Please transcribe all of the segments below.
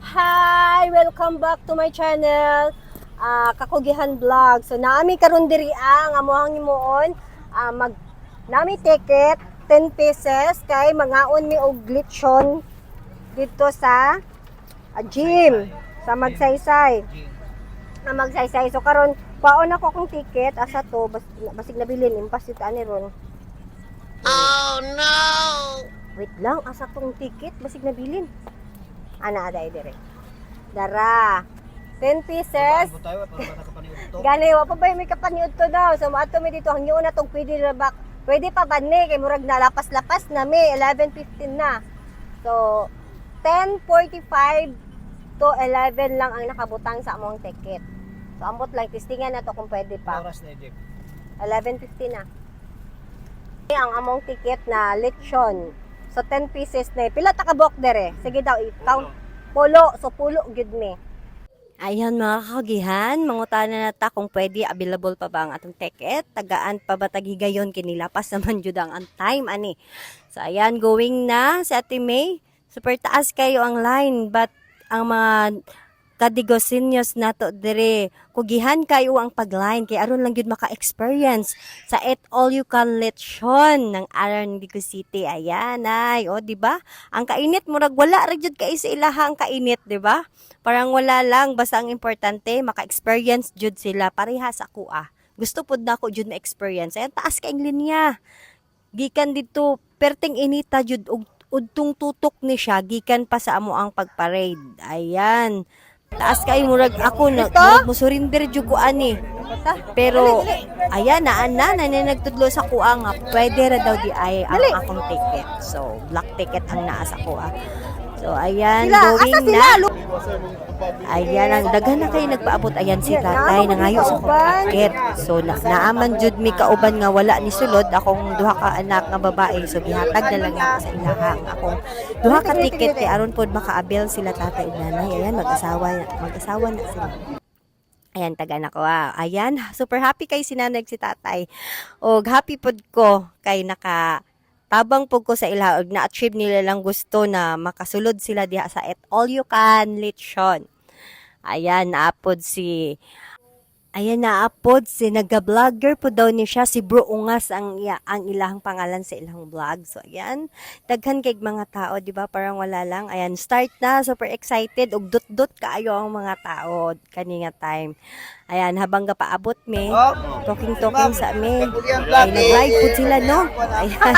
Hi! Welcome back to my channel, Kakugihan Vlog. So, naami karon diri ang amuhang himuon, nami ticket, 10 pieces, kay mangaon mi og glitchon dito sa gym, sa Magsaysay. Magsaysay. So, karon paon ako kong ticket, asa to, basig nabilin, impas ito ani ron. Oh no! Wait lang, asa tong ticket, basig nabilin. Ana aday dire. Dara. 10 pieces. Gani wa pa ba may kapaniud to daw. So ato mi dito hangyo na tong pwede na ba. Pwede pa ba ni kay murag na lapas-lapas na mi 11:15 na. So 10:45 to 11 lang ang nakabutang sa among ticket. So ambot lang testingan na to kung pwede pa. Oras na 11:15 na. Ang among ticket na lechon. So 10 pieces na. Pila ta ka buok dere? Sige daw i-count. Pulo. So pulo gud mi. Ayan mga kagihan, mangutana na ta kung pwede available pa ba ang atong ticket. Tagaan pa ba taghigayon kinilapas naman jud ang time ani. So ayan going na sa Ate May. Super taas kayo ang line but ang mga kadigosinyos nato dire kugihan kayo ang pagline kay aron lang gyud maka-experience sa Eat All You Can lechon ng Aran Digo City. Ayan ay di ba? Ang kainit murag wala ra jud kay sa ilaha ang kainit, di ba? Parang wala lang basta ang importante maka-experience jud sila parehas ako Gusto pud nako jud na experience. Ayan taas kaing linya. Gikan dito perting inita jud og udtong tutok ni siya gikan pa sa amo ang pagparade. Ayan. Taas kay murag ako na musurinder jud ko ani. Pero ayan na nagtudlo sa kuha nga pwede ra daw di ay ang akong ticket. So black ticket ang naa sa kuha. So ayan going na. Ayan ang daghan na kayo nagpaabot. Ayan si tatay nangayo sa ticket. So naaman jud mi kauban nga wala ni sulod akong duha ka anak nga babae. So gihatag na lang ako sa ilahang akong duha ka ticket kay aron pod maka-avail sila tatay ug nanay. Ayan mag-asawa na sila. Ayan taga na ko Ayan super happy kay si nanay si tatay. Og happy pod ko kay tabang po ko sa ila og na-achieve nila lang gusto na makasulod sila diha sa Eat All You Can lechon. Ayan naapod si nagga-vlogger po daw ni siya si Bro Ungas ang ilahang pangalan sa ilang vlog. So ayan, daghan kay mga tao, di ba? Parang wala lang. Ayan, start na, super excited ug dot kaayo ang mga tao kani nga time. Ayan, habang gapaabot mi, talking sa mi. Ay, nag-live po sila, no? Ayan,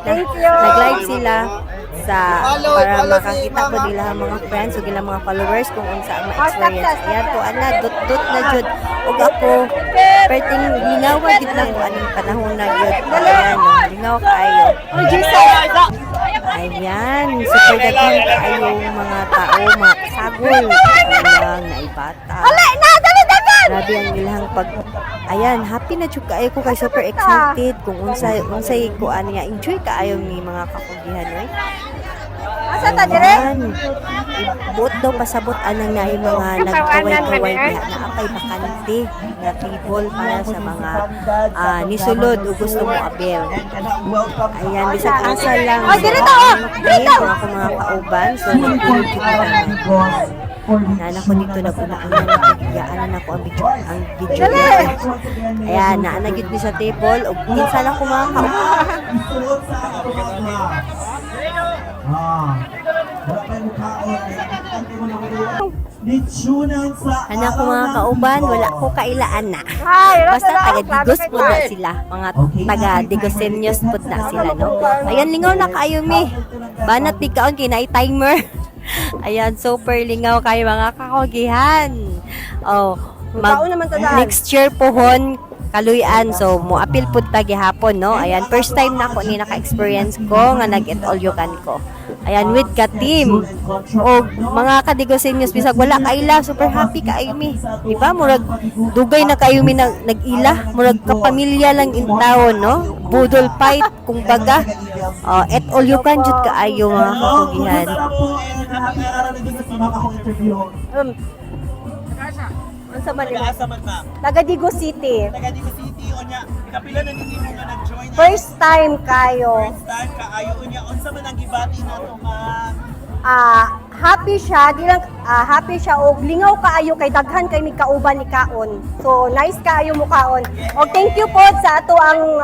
nag-live sila para makakita po nila ang mga friends o ilang mga followers kung unsa ang ma-experience. Ayan po, dot na jud. Ug ako, perting linawa gid na ko anong panahon na jud. Ayan, lingaw kaayo. Ayan, super daghan kaayong mga tao, mga sagol, lang naibata. Grabe ang ilahang ayan, happy na jud kaayo ko kay super excited kung unsay ko niya enjoy kaayo ni mga kakugihan oy. Asa ta dire? Buot daw pasabot anang naay mga nagkaway-kaway na apay bakante nga table para sa mga nisulod o gusto mo abel. Ayan, bisag asa lang. Dito ako mga kauban so nagtulog kita nana ko dito na pagiyaan na ako ang video. Ayan, naanagid mi sa table ug minsan ako mga anak ko mga kauban, wala ko kailaan na. Basta taga-digos po na sila. Mga taga-digosenyos po na sila, no? Ayan, lingaw na kayo, mi. Banat di kaon, kinay timer. Ayan, super lingaw kayo mga kakugihan. Next year pohon, kaluyan. So, muapil po tagi hapon, no? Ayan, first time na ako ni naka-experience ko nga nag-Eat All You Can ko. Ayan, with ka-team. O, mga kadigosenyos, bisag wala kaila, super happy kaayo mi. Diba? Murag, dugay na kayo mi nag-ila. Murag kapamilya lang in town, no? Budol fight, kung baga. Eat All You Can, jud kaayo mga kakugihan. Unsa man ni? Taga Digo City. Taga Digo City onya. Kapila na ninyo nga nag-join. First time kayo. First time kaayo onya. Unsa man ang gibati nato nga happy siya, di lang happy siya og lingaw kaayo kay daghan kay mig kauban ni kaon. So nice kaayo mo kaon. Og thank you po sa ato ang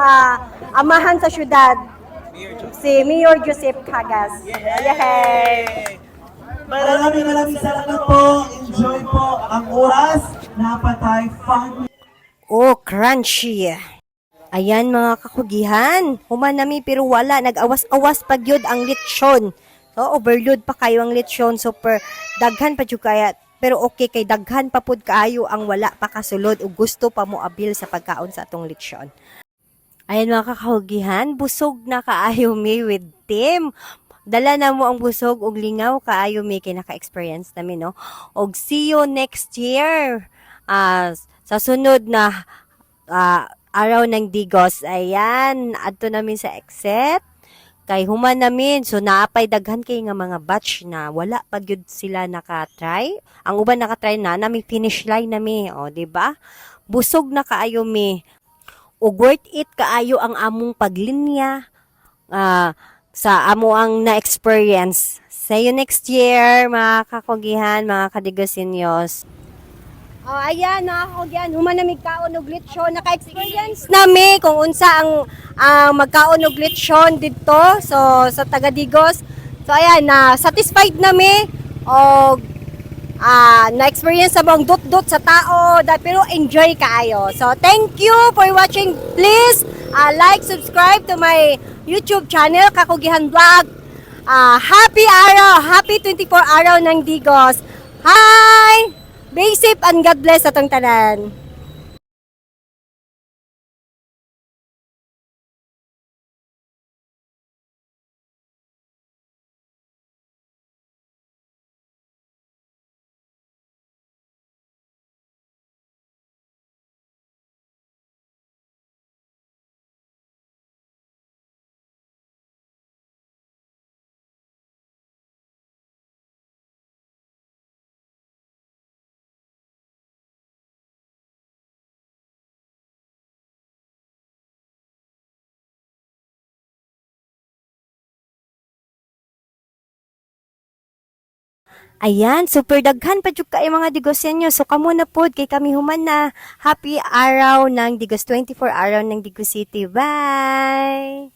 amahan sa syudad, si Mayor Joseph Cagas. Yay! Maraming salamat po. Enjoy po ang oras. Napatay fun. Oh, crunchy. Ayan mga kakugihan, human nami pero wala, nag-awas-awas pag yun ang lechon. So, overload pa kayo ang lechon, super daghan pa jud kaya. Pero okay kay daghan pa pud kaayo ang wala pa kasulod ug gusto pa mo abil sa pagkaon sa atong lechon. Ayan mga kakahugihan, busog na kaayo mi with Tim. Dala na mo ang busog ug lingaw kaayo mi kay naka-experience namin, no? Og see you next year. Sa sunod na araw ng Digos. Ayan, adto namin sa exit. Kay human namin, so naapay daghan kay nga mga batch na wala pa gyud sila naka-try. Ang uban naka-try na, nami finish line nami, o, di ba? Busog na kaayo mi. Ug worth it kaayo ang among paglinya sa amo ang na-experience. See you next year, mga kakugihan, mga kadigosinyos. Oh, ayan, mga kakugyan, human na magkaon og lechon. Naka-experience nami kung unsa ang magkaon og lechon dito sa Tagadigos. So ayan, satisfied nami og na-experience sa mga dot-dot sa tao, pero enjoy kaayo. So thank you for watching. Please like, subscribe to my YouTube channel, Kakugihan Vlog. Happy araw, happy 24 araw ng Digos. Hi! Be safe and God bless atong tanan. Ayan, super daghan pa jud kay mga digosyenyo. So kamo na pod kay kami human na happy araw ng Digos 24 araw ng Digos City. Bye.